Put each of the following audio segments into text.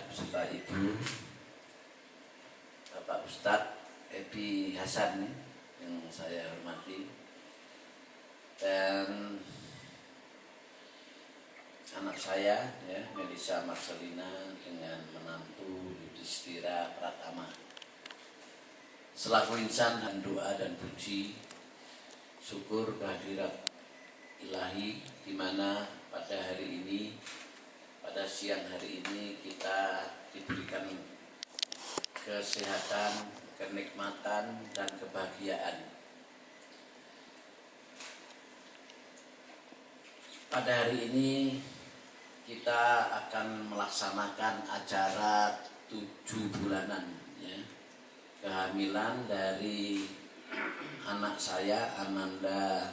beserta Ibu, Bapak Ustadz Edi Hasan yang saya hormati, dan anak saya ya, Melisa Marcelina dengan menantu Yudhistira Pratama. Selaku insan dan doa dan puji syukur kehadirat Ilahi, di mana pada hari ini, pada siang hari ini kita diberikan kesehatan, kenikmatan, dan kebahagiaan. Pada hari ini kita akan melaksanakan acara 7 bulanan ya, kehamilan dari anak saya Ananda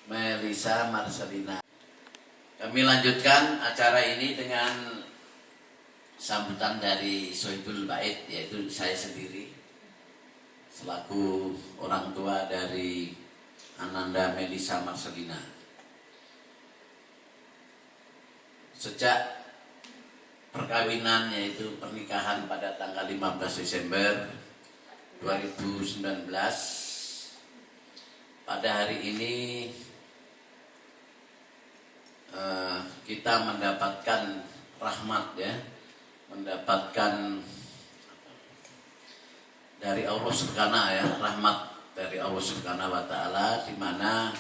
Melisa Marcelina. Kami lanjutkan acara ini dengan sambutan dari Sohibul Bait, yaitu saya sendiri selaku orang tua dari Ananda Melisa Marcelina. Sejak perkawinan, yaitu pernikahan pada tanggal 15 Desember 2019, pada hari ini kita mendapatkan rahmat ya, mendapatkan dari Allah Subhanahu ya, rahmat dari Allah Subhanahu wa taala, di mana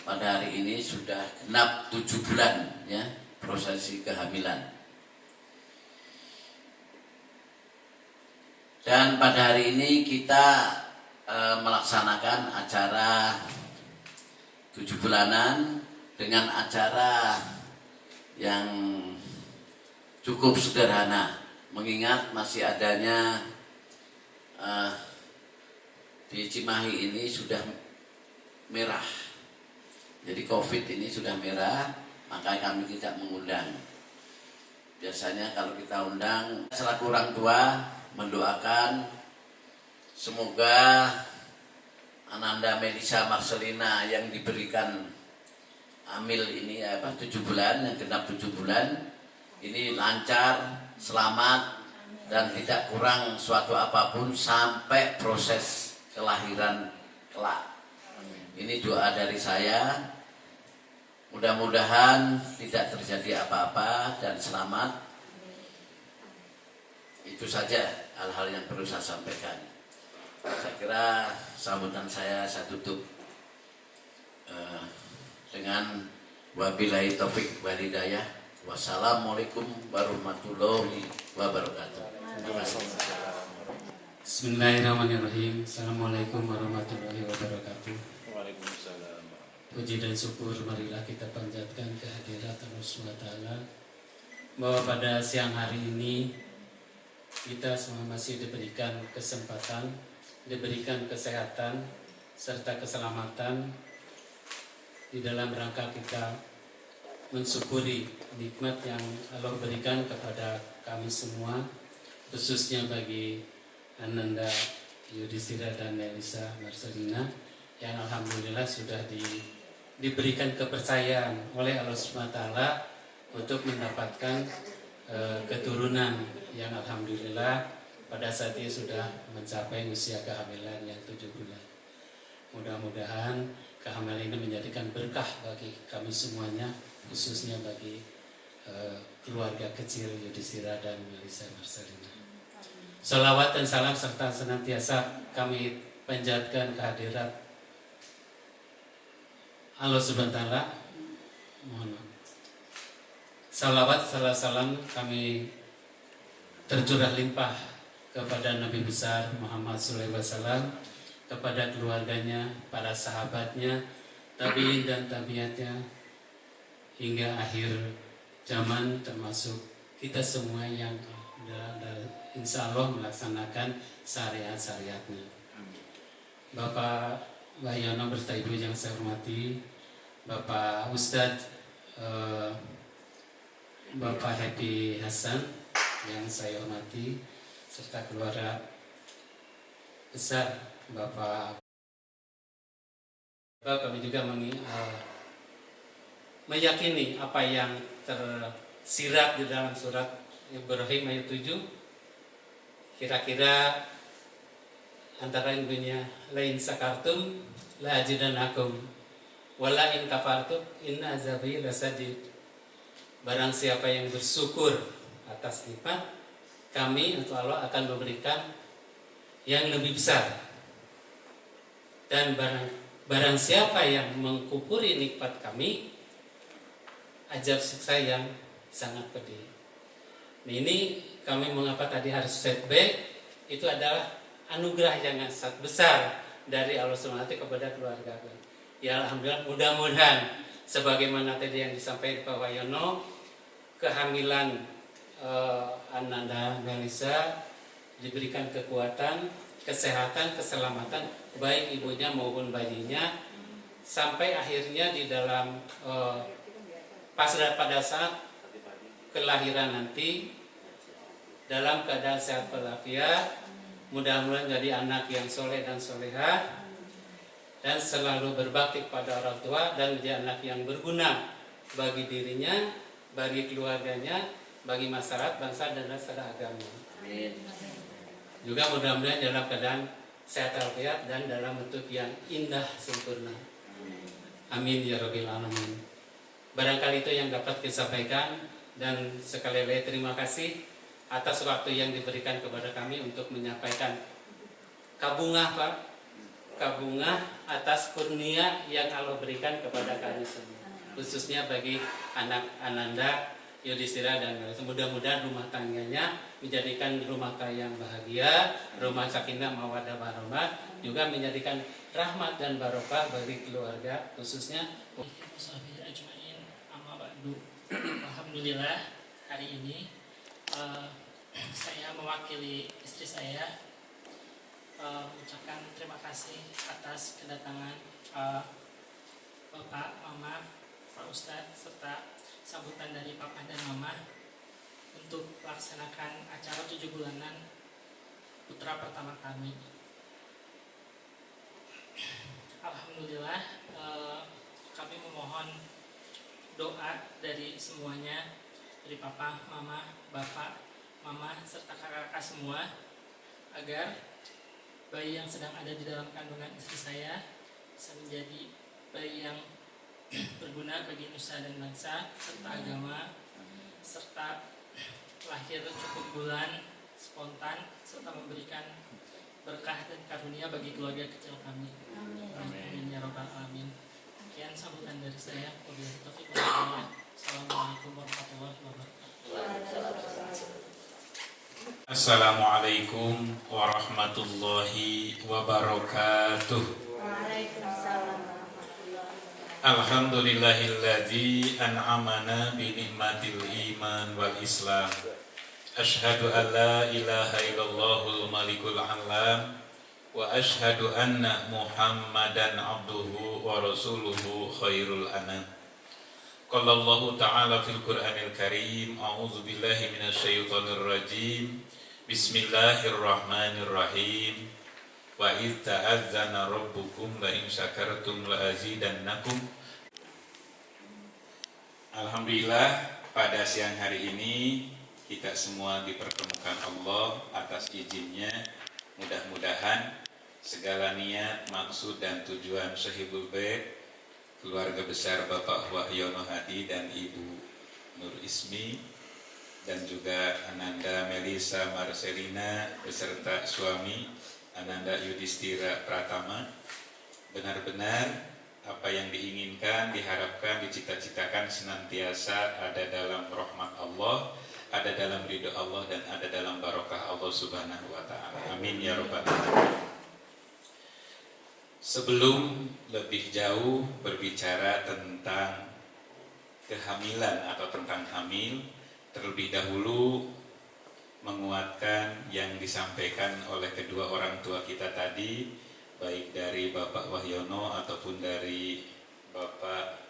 pada hari ini sudah genap 7 bulan ya prosesi kehamilan. Dan pada hari ini kita melaksanakan acara 7 bulanan dengan acara yang cukup sederhana, mengingat masih adanya di Cimahi ini sudah merah. Jadi COVID ini sudah merah, maka kami tidak mengundang. Biasanya kalau kita undang, selaku orang tua mendoakan semoga Ananda Melisa Marcelina yang diberikan hamil ini 7 bulan, yang genap 7 bulan ini lancar, selamat, dan tidak kurang suatu apapun sampai proses kelahiran kelak. Ini doa dari saya, mudah-mudahan tidak terjadi apa-apa dan selamat. Itu saja hal-hal yang perlu saya sampaikan. Saya kira sambutan saya tutup dengan wabillahi taufik wal hidayah. Wassalamualaikum warahmatullahi wabarakatuh. Terima kasih. Bismillahirrahmanirrahim. Assalamualaikum warahmatullahi wabarakatuh. Waalaikumsalam. Puji dan syukur marilah kita panjatkan kehadirat Allah SWT, bahwa pada siang hari ini kita semua masih diberikan kesempatan, diberikan kesehatan serta keselamatan di dalam rangka kita mensyukuri nikmat yang Allah berikan kepada kami semua, khususnya bagi Ananda Yudhistira dan Melisa Marcelina yang alhamdulillah sudah diberikan kepercayaan oleh Allah SWT untuk mendapatkan keturunan yang alhamdulillah pada saat ini sudah mencapai usia kehamilan yang 7 bulan. Mudah-mudahan kehamilan ini menjadikan berkah bagi kami semuanya, khususnya bagi keluarga kecil Yudhistira dan Melisa Marcelina. Salawat dan salam serta senantiasa kami panjatkan kehadirat Allah Subhanahu wa taala. Mohon maaf. Salawat salam kami tercurah limpah kepada Nabi besar Muhammad SAW, kepada keluarganya, para sahabatnya, tabi'in dan tabiatnya, hingga akhir zaman, termasuk kita semua yang insya Allah melaksanakan syariat-syariatnya. Bapak Wahyono berserta Ibu yang saya hormati, Bapak Ustadz Bapak Edi Hasan yang saya hormati, serta keluarga besar Bapak. Kami juga meyakini apa yang sirat di dalam surat Ibrahim ayat 7, kira-kira antara lain bunyinya lain sakartum la azidannakum wala in kafartum inna azabi lasadid. Barang siapa yang bersyukur atas nikmat, kami atau Allah akan memberikan yang lebih besar. Dan barang siapa yang mengkufuri nikmat kami, azab siksa yang sangat pedih. Nah, ini kami mengapa tadi harus setback, itu adalah anugerah yang sangat besar dari Allah SWT kepada keluarga kami. Ya alhamdulillah, mudah-mudahan sebagaimana tadi yang disampaikan Pak Wayono, kehamilan Ananda Melisa diberikan kekuatan, kesehatan, keselamatan baik ibunya maupun bayinya, sampai akhirnya di dalam pada saat kelahiran nanti dalam keadaan sehat walafiat, mudah-mudahan jadi anak yang soleh dan solehah dan selalu berbakti pada orang tua dan menjadi anak yang berguna bagi dirinya, bagi keluarganya, bagi masyarakat, bangsa dan secara agama. Amin. Juga mudah-mudahan dalam keadaan sehat walafiat dan dalam bentuk yang indah sempurna. Amin ya rabbil alamin. Barangkali itu yang dapat disampaikan, dan sekali lagi terima kasih atas waktu yang diberikan kepada kami untuk menyampaikan kabungah Pak, kabungah atas kurnia yang Allah berikan kepada kami semua, khususnya bagi anak Ananda, Yudhistira dan Melisa. Mudah-mudahan rumah tangganya menjadikan rumah tangga yang bahagia, rumah sakinah mawaddah warahmah, juga menjadikan rahmat dan barokah bagi keluarga, khususnya. Alhamdulillah, hari ini saya mewakili istri saya mengucapkan terima kasih atas kedatangan Bapak, Mama, Pak Ustadz, serta sambutan dari Papa dan Mama untuk melaksanakan acara 7 bulanan putra pertama kami. Alhamdulillah, kami memohon doa dari semuanya, dari Papa, Mama, Bapak, Mama, serta kakak-kakak semua, agar bayi yang sedang ada di dalam kandungan istri saya bisa menjadi bayi yang berguna bagi nusa dan bangsa serta agama, serta lahir cukup bulan, spontan, serta memberikan berkah dan karunia bagi keluarga kecil kami. Amin ya rabbal alamin. Sekian sambutan dari saya. Assalamualaikum warahmatullahi wabarakatuh. Assalamualaikum warahmatullahi wabarakatuh. Alhamdulillahilladzi an'amana bi ni'matil iman wal islam. Asyhadu an la ilaha illallahul malikul alam wa asyhadu anna Muhammadan abduhu wa rasuluhu khairul anam. Qala Allah ta'ala fil Qur'anil Karim, a'udzu billahi minasyaitonir rajim. Bismillahirrahmanirrahim. Wa idz ta'azzana rabbukum la in syakartum la azidannakum. Alhamdulillah, pada siang hari ini kita semua dipertemukan Allah atas izinnya. Mudah-mudahan segala niat, maksud dan tujuan Sahibul Bait, keluarga besar Bapak Wahyono Hadi dan Ibu Nur Ismi, dan juga Ananda Melisa Marcelina beserta suami Ananda Yudhistira Pratama, benar-benar apa yang diinginkan, diharapkan, dicita-citakan senantiasa ada dalam rahmat Allah, ada dalam ridho Allah, dan ada dalam barokah Allah Subhanahu wa ta'ala. Amin ya rabbal alamin. Sebelum lebih jauh berbicara tentang kehamilan atau tentang hamil, terlebih dahulu menguatkan yang disampaikan oleh kedua orang tua kita tadi, baik dari Bapak Wahyono ataupun dari Bapak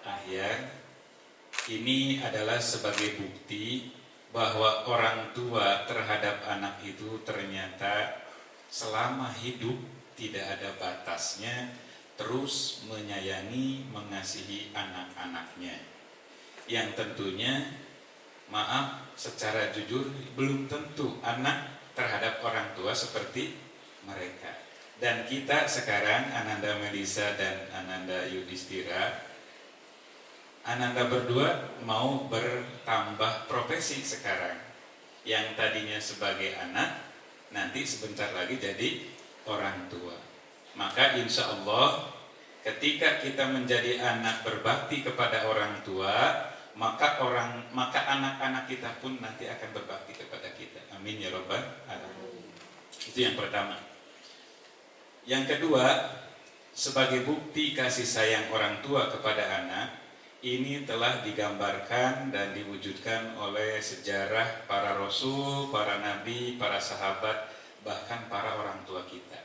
Ahyar. Ini adalah sebagai bukti bahwa orang tua terhadap anak itu ternyata selama hidup tidak ada batasnya, terus menyayangi, mengasihi anak-anaknya. yang tentunya maaf secara jujur belum tentu anak terhadap orang tua seperti mereka. Dan kita sekarang, Ananda Melisa dan Ananda Yudhistira, Ananda berdua mau bertambah profesi sekarang. Yang tadinya sebagai anak, nanti sebentar lagi jadi orang tua. Maka insya Allah ketika kita menjadi anak berbakti kepada orang tua, maka anak-anak kita pun nanti akan berbakti kepada kita. Amin ya rabbal alamin. Itu yang pertama. Yang kedua, sebagai bukti kasih sayang orang tua kepada anak, ini telah digambarkan dan diwujudkan oleh sejarah para rasul, para nabi, para sahabat, bahkan para orang tua kita.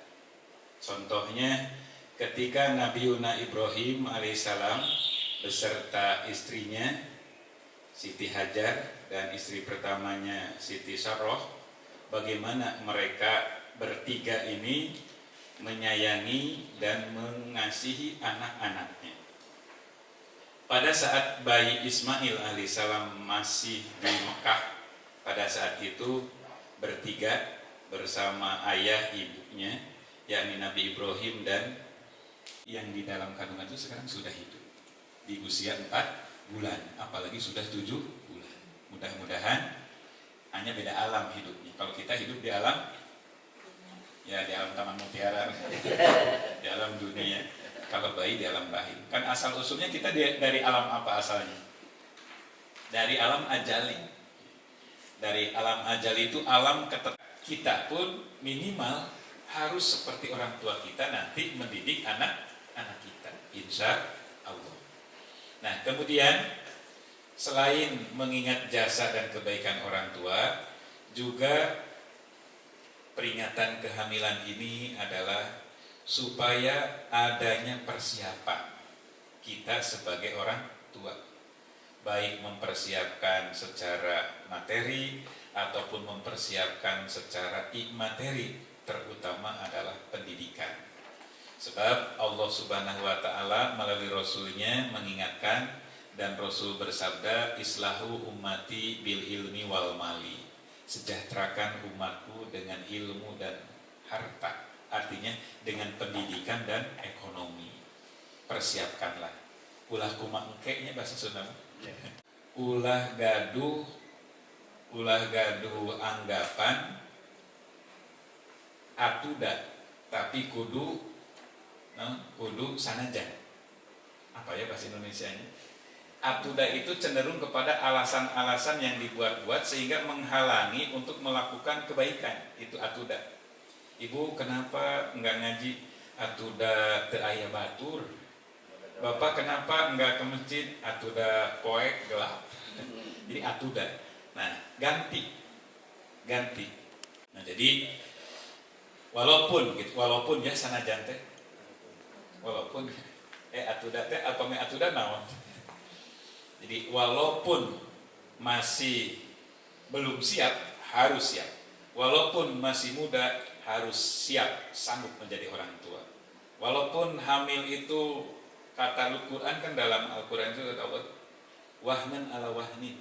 Contohnya ketika Nabi Ibrahim alaihissalam beserta istrinya Siti Hajar dan istri pertamanya Siti Sarroh, bagaimana mereka bertiga ini menyayangi dan mengasihi anak-anaknya. Pada saat bayi Ismail alaihissalam masih di Mekah, pada saat itu bertiga bersama ayah ibunya, yakni Nabi Ibrahim, dan yang di dalam kandungan itu sekarang sudah hidup di usia 4 bulan, apalagi sudah 7 bulan. Mudah-mudahan hanya beda alam hidupnya. Kalau kita hidup di alam, ya di alam Taman Mutiara, di alam dunia. Kalau bayi di alam rahim. Kan asal usulnya kita dari alam apa asalnya? Dari alam ajali. Dari alam ajali itu alam kita pun minimal harus seperti orang tua kita nanti mendidik anak-anak kita, insya Allah. Nah, kemudian selain mengingat jasa dan kebaikan orang tua, juga peringatan kehamilan ini adalah supaya adanya persiapan kita sebagai orang tua, baik mempersiapkan secara materi ataupun mempersiapkan secara imateri, terutama adalah pendidikan. Sebab Allah Subhanahu wa Ta'ala melalui Rasulnya mengingatkan, dan Rasul bersabda, islahu ummati bil ilmi wal mali, sejahterakan umatku dengan ilmu dan harta. Artinya dengan pendidikan dan ekonomi. Persiapkanlah. Ulah kumak engkeknya bahasa Sunda. Ulah gaduh anggapan atuda, tapi kudu sanajan. Apa ya bahasa Indonesianya? Atuda itu cenderung kepada alasan-alasan yang dibuat-buat sehingga menghalangi untuk melakukan kebaikan. Itu atuda. Ibu kenapa enggak ngaji? Atuda teu aya batur. Bapak kenapa enggak ke masjid? Atuda poek gelap. Jadi atuda. Nah, ganti. Nah, jadi walaupun ya sanajan teh. Walaupun atuda teh apa me atuda naon? Jadi walaupun masih belum siap, harus siap. Walaupun masih muda, harus siap, sanggup menjadi orang tua. Walaupun hamil itu, kata Al-Quran kan, dalam Al-Quran itu kata Allah, wahnan ala wahnin.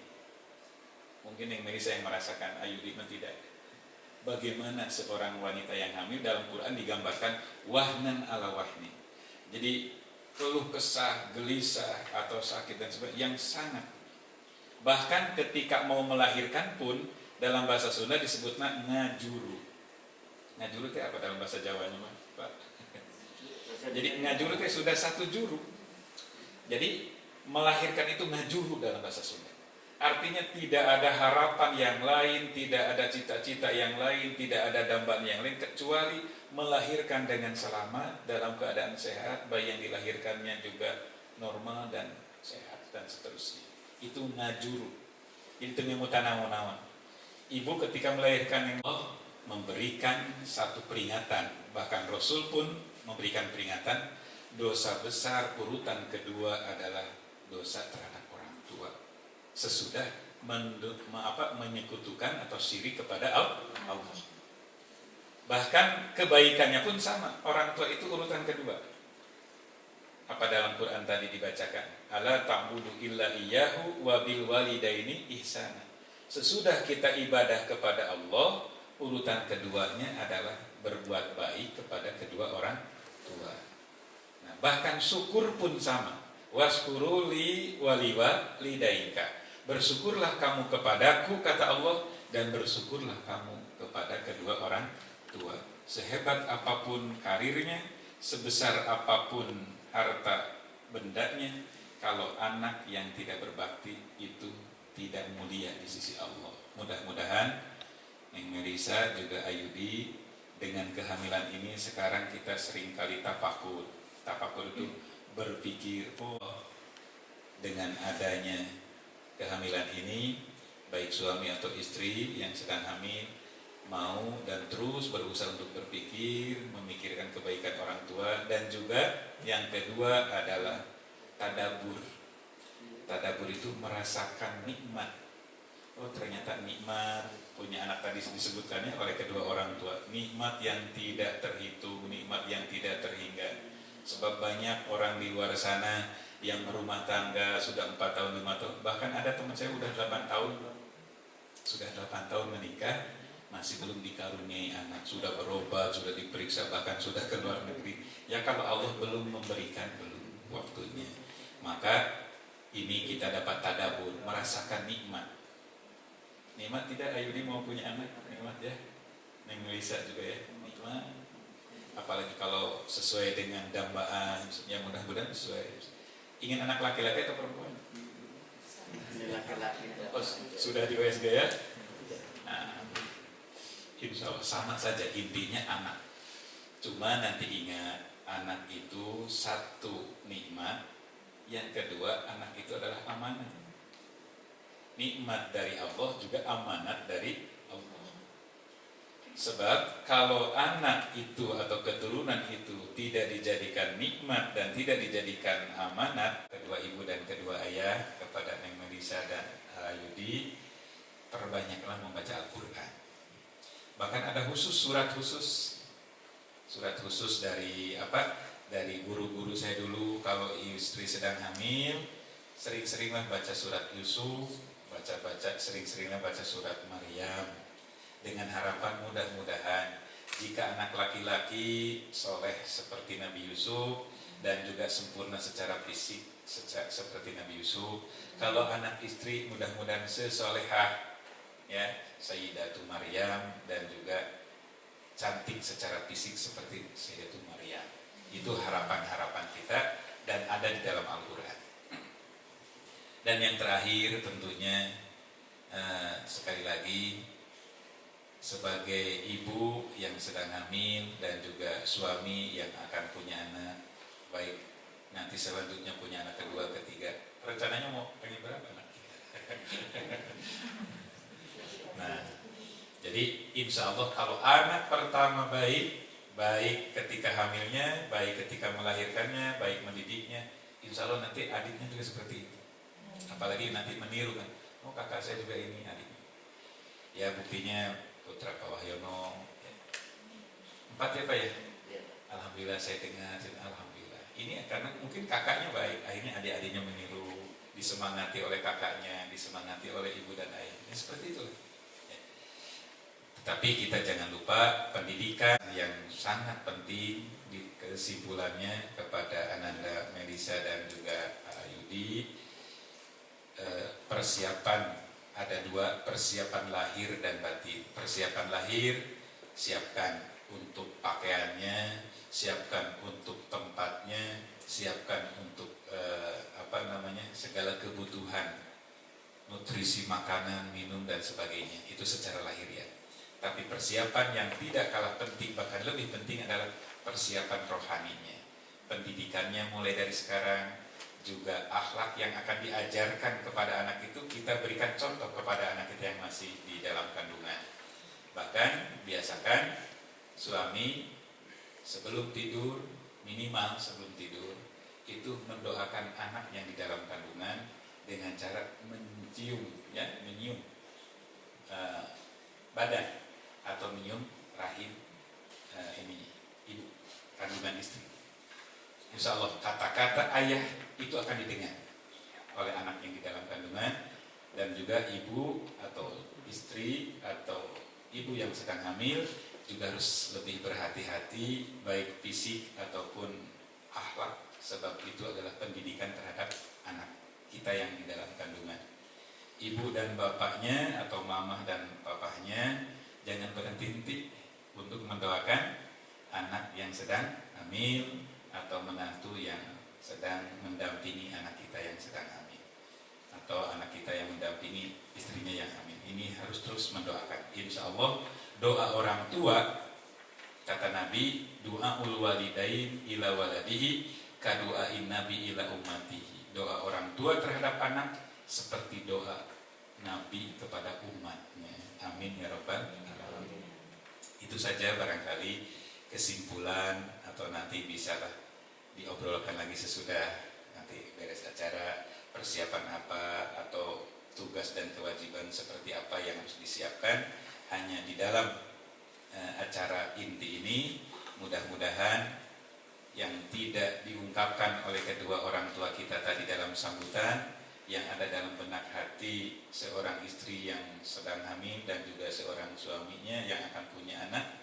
Mungkin yang Melisa yang merasakan, Ayudi tidak. Bagaimana seorang wanita yang hamil dalam Quran digambarkan wahnan ala wahnin. Jadi keluh kesah, gelisah atau sakit dan sebagainya yang sangat. Bahkan ketika mau melahirkan pun dalam bahasa Sunda disebutnya ngajuru. Ngajuru itu apa dalam bahasa Jawanya, Pak? Jadi ngajuru itu sudah satu juru. Jadi melahirkan itu ngajuru dalam bahasa Sunda. Artinya tidak ada harapan yang lain, tidak ada cita-cita yang lain, tidak ada dambaan yang lain kecuali melahirkan dengan selamat dalam keadaan sehat, bayi yang dilahirkannya juga normal dan sehat dan seterusnya. Itu ngajuru. Itu ngemutanawan-nawan. Ibu ketika melahirkan yang memberikan satu peringatan, bahkan Rasul pun memberikan peringatan, dosa besar urutan kedua adalah dosa terhadap orang tua sesudah menyekutukan atau syirik kepada Allah. Bahkan kebaikannya pun sama, orang tua itu urutan kedua. Apa dalam Quran tadi dibacakan? Ala ta'budu illa iyyahu wa bil walidaini ihsana. Sesudah kita ibadah kepada Allah, urutan keduanya adalah berbuat baik kepada kedua orang tua. Nah, bahkan syukur pun sama. Waskuru li waliwa lidaika. Bersyukurlah kamu kepadaku, kata Allah, dan bersyukurlah kamu kepada kedua orang tua. Sehebat apapun karirnya, sebesar apapun harta bendanya, kalau anak yang tidak berbakti itu tidak mulia di sisi Allah. Mudah-mudahan Neng Melisa juga Ayudi dengan kehamilan ini sekarang kita seringkali tafakur. Tafakur itu berpikir, oh dengan adanya kehamilan ini, baik suami atau istri yang sedang hamil mau dan terus berusaha untuk berpikir, memikirkan kebaikan orang tua, dan juga yang kedua adalah tadabur. Tadabur itu merasakan nikmat. Oh ternyata nikmat punya anak tadi disebutkannya oleh kedua orang tua. Nikmat yang tidak terhitung, nikmat yang tidak terhingga. Sebab banyak orang di luar sana yang berumah tangga sudah 4 tahun, 5 tahun. Bahkan ada teman saya sudah 8 tahun. Sudah 8 tahun menikah, masih belum dikaruniai anak. Sudah berobat, sudah diperiksa, bahkan sudah ke luar negeri. Ya kalau Allah belum memberikan, belum waktunya. Maka ini kita dapat tadabur, merasakan nikmat. Nikmat tidak Ayudi mau punya anak? Nikmat ya. Neng Melisa juga ya, nikmat. Apalagi kalau sesuai dengan dambaan, ya mudah-mudahan sesuai. Ingin anak laki-laki atau perempuan? Laki-laki. Oh, sudah di USG ya? Nah, insya Allah sama saja, intinya anak. Cuma nanti ingat, anak itu satu nikmat, yang kedua anak itu adalah amanat. Nikmat dari Allah juga amanat dari Allah. Sebab kalau anak itu atau keturunan itu tidak dijadikan nikmat dan tidak dijadikan amanat, kedua ibu dan kedua ayah, kepada Neng Melisa dan Ayudi, perbanyaklah membaca Al-Quran. Bahkan ada surat khusus dari dari guru-guru saya dulu. Kalau istri sedang hamil, sering-seringlah baca surat Yusuf, sering-seringlah baca surat Maryam, dengan harapan mudah-mudahan jika anak laki-laki soleh seperti Nabi Yusuf dan juga sempurna secara fisik seperti Nabi Yusuf, kalau anak istri mudah-mudahan sesolehah ya Sayyidatu Maryam dan juga cantik secara fisik seperti Sayyidatu Maryam. Itu harapan-harapan kita dan ada di dalam Al-Quran. Dan yang terakhir tentunya sekali lagi, sebagai ibu yang sedang hamil dan juga suami yang akan punya anak, baik nanti selanjutnya punya anak kedua, ketiga, rencananya mau pengen berapa anak? Nah, jadi insya Allah kalau anak pertama baik ketika hamilnya, baik ketika melahirkannya, baik mendidiknya, insya Allah nanti adiknya juga seperti itu. Apalagi nanti meniru kan, oh kakak saya juga ini adiknya. Ya buktinya putra Pak Wahyono 4 ya Pak ya? Alhamdulillah saya dengar, alhamdulillah. Ini karena mungkin kakaknya baik, akhirnya adik-adiknya meniru, disemangati oleh kakaknya, disemangati oleh ibu dan ayahnya, seperti itu. Ya. Tetapi kita jangan lupa pendidikan yang sangat penting. Di kesimpulannya kepada Ananda Melisa dan juga Ayudi, persiapan. Ada 2, persiapan lahir dan batin. Persiapan lahir, siapkan untuk pakaiannya, siapkan untuk tempatnya, siapkan untuk segala kebutuhan, nutrisi makanan, minum dan sebagainya. Itu secara lahir ya. Tapi persiapan yang tidak kalah penting, bahkan lebih penting adalah persiapan rohaninya. Pendidikannya mulai dari sekarang. Juga akhlak yang akan diajarkan kepada anak itu kita berikan contoh kepada anak kita yang masih di dalam kandungan. Bahkan biasakan suami sebelum tidur, minimal sebelum tidur, itu mendoakan anak yang di dalam kandungan dengan cara menyium badan atau menyium rahim ibu kandungan istri. Insya Allah kata-kata ayah itu akan didengar oleh anak yang di dalam kandungan, dan juga ibu atau istri atau ibu yang sedang hamil juga harus lebih berhati-hati baik fisik ataupun akhlak, sebab itu adalah pendidikan terhadap anak kita yang di dalam kandungan. Ibu dan bapaknya atau mamah dan papahnya jangan berhenti untuk mendoakan anak yang sedang hamil atau menantu yang sedang mendampingi anak kita yang sedang hamil, atau anak kita yang mendampingi istrinya yang hamil. Ini harus terus mendoakan. Insya Allah doa orang tua, kata Nabi, du'aul walidain ila waladihi kadu'ain nabi ila ummatihi. Doa orang tua terhadap anak seperti doa Nabi kepada umatnya. Amin ya rabbal alamin. Itu saja barangkali kesimpulan, atau nanti bisalah diobrolkan lagi sesudah nanti beres acara, persiapan apa atau tugas dan kewajiban seperti apa yang harus disiapkan hanya di dalam acara inti ini. Mudah-mudahan yang tidak diungkapkan oleh kedua orang tua kita tadi dalam sambutan, yang ada dalam benak hati seorang istri yang sedang hamil dan juga seorang suaminya yang akan punya anak,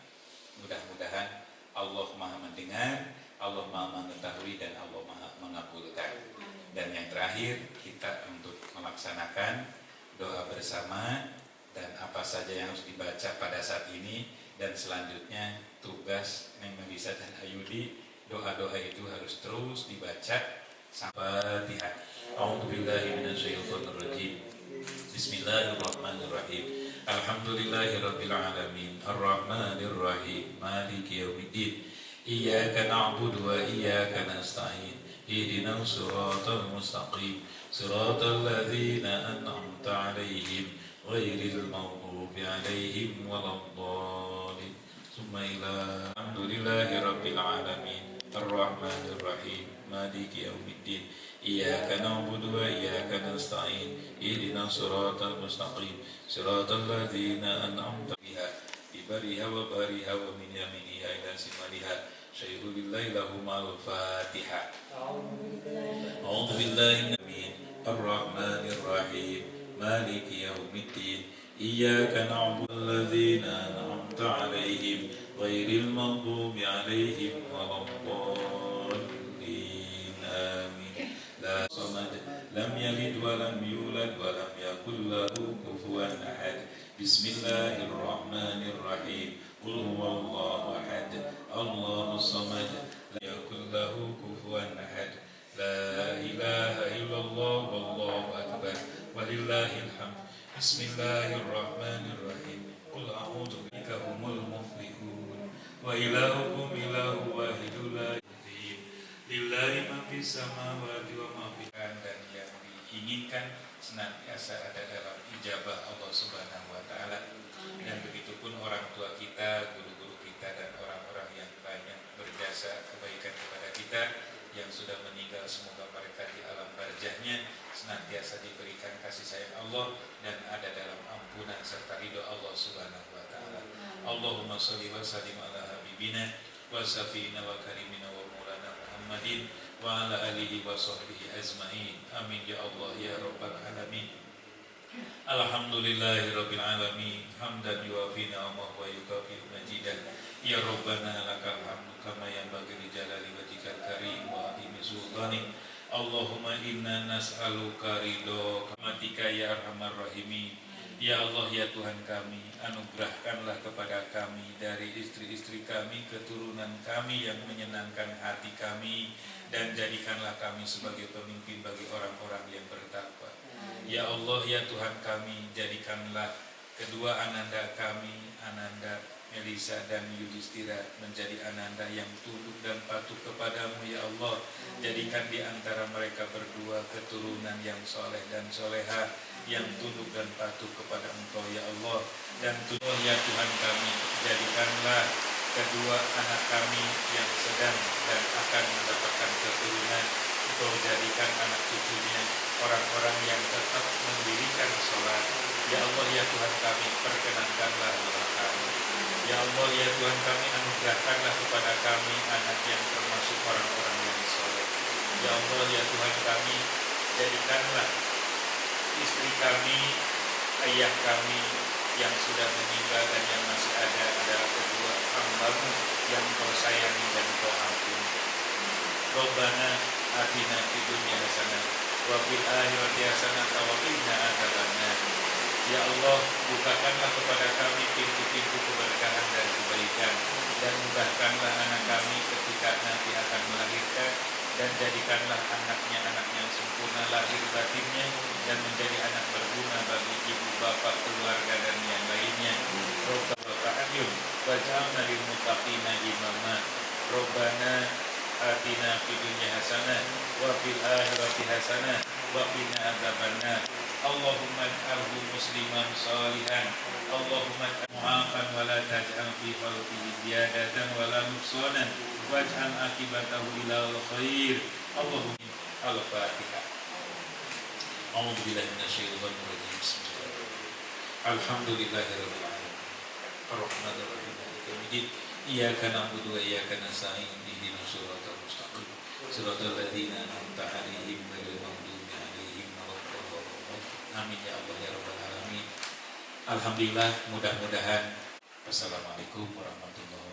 mudah-mudahan Allah Maha mendengar, Allah Maha mengetahui, dan Allah Maha mengabulkan. Dan yang terakhir, kita untuk melaksanakan doa bersama dan apa saja yang harus dibaca pada saat ini, dan selanjutnya tugas yang Melisa dan Ayudi, doa-doa itu harus terus dibaca sampai Fatihah. A'udzubillahi minasyaitonir rajim. Bismillahirrahmanirrahim. Alhamdulillahirabbil alamin, arrahmanir rahim, maliki yaumiddin. Iyyaka na'budu wa iyyaka nasta'in. Ihdinas siratal mustaqim, siratal ladzina an'amta 'alaihim ghairil maghdubi 'alaihim waladdallin. Summa ila alhamdulillahirabbil alamin, arrahmanir rahim, maliki yaumiddin. Iyyaka na'budu wa iyyaka nasta'in. Ihdinas siratal mustaqim, siratal ladzina an'amta 'alaihim bibariha wa bariha wa min yaminiha ila simaliha syai'u billahi lahum al-fatihah. A'udzu billahi minasyaitonir ar-rahmanir rahim, maliki yaumiddin. Iyyaka na'budu walladzina an'amta 'alaihim ghairil maghdubi 'alaihim waladdallin. Amin. La samad lam yalid wa lam yulad wa lam yakul lahu kufuwan ahad. Bismillahirrahmanirrahim. Qul huwallahu ahad, Allahus samad, lam yakul lahu kufuwan ahad. La ilaha illallah wallahu akbar walillahil hamd. Bismillahirrahmanirrahim. Qul a'udzu bika humul muflihun wa ilahukum ilahu wahidul la ilaha. Lillahi ma fis samawati wa ma fil ardi. Dan yang diinginkan senantiasa ada dalam ijabah Allah Subhanahu wa taala. Dan begitupun orang tua kita, guru-guru kita, dan orang-orang yang banyak berjasa kebaikan kepada kita yang sudah meninggal, semoga mereka di alam barjahnya senantiasa diberikan kasih sayang Allah dan ada dalam ampunan serta ridho Allah Subhanahu wa taala. Allahumma shalli wa sallim ala habibina wa safina wa karimina wa maulana Muhammadin wa ala alihi wa sahbihi ajma'in. Amin ya Allah ya rabbal alamin. Alhamdulillahirabbil alamin, hamdan yuwafi ni'amahu wa yukafi'u majidan. Ya rabbana lakal hamdu kama yanbaghi li jalali wajhikal karim wa azimi sultanik. Allahumma inna nas'aluka ridhaka ya arhamar rahimin. Ya Allah ya Tuhan kami, anugerahkanlah kepada kami dari istri-istri kami, keturunan kami yang menyenangkan hati kami, dan jadikanlah kami sebagai pemimpin bagi orang-orang yang bertakwa. Ya Allah ya Tuhan kami, jadikanlah kedua ananda kami, Ananda Melisa dan Yudhistira, menjadi ananda yang tunduk dan patuh kepadamu ya Allah. Jadikan di antara mereka berdua keturunan yang soleh dan soleha, yang tunduk dan patuh kepada Engkau ya Allah. Dan ya Tuhan kami, jadikanlah kedua anak kami yang sedang dan akan mendapatkan keturunan, Engkau jadikan anak cucunya orang-orang yang tetap mendirikan sholat. Ya Allah ya Tuhan kami, perkenankanlah doa kami. Ya Allah ya Tuhan kami, anugerahkanlah kepada kami anak yang termasuk orang-orang yang soleh. Ya Allah, ya Tuhan kami, jadikanlah istri kami, ayah kami yang sudah meninggal dan yang masih ada adalah kedua hamba-Mu yang Kau sayangi dan Kau ampuni. Rabbana atina fid dunya hasanah wa fil akhirati hasanah wa qina adzabannar. Ya Allah, bukakanlah kepada kami pintu-pintu keberkahan dan kebaikan, dan mudahkanlah anak kami ketika nanti akan melahirkan, dan jadikanlah anaknya anak yang sempurna lahir batinnya dan menjadi anak berguna bagi ibu bapak, keluarga dan yang lainnya. Rabbana wa ta'ayyun waj'alna lil muttaqina imama. Rabbana atina fid dunya hasanah wa fil akhirati hasanah wa qina adzabannar. Allahumma ij'alhu musliman shalihan. Allahumma mu'afan wa la taj'al fi khalqihi ziyadatan wa la nuqsanan waj'al akibatahu ilal khair. Allahumma al-Fatihah. A'udzu billahi minasyaitonir rajim. Bismillahirrahmanirrahim. Alhamdulillahirabbil alamin. Arrahmanir rahim. Maliki yaumiddin. Iyyaka na'budu wa iyyaka nasta'in. Ihdinas siratal mustaqim. Siratal ladzina an'amta 'alaihim ghairil maghdubi 'alaihim waladdallin. Amin ya Allah ya rabbal alamin. Alhamdulillah, mudah-mudahan. Wassalamualaikum warahmatullahi wabarakatuh.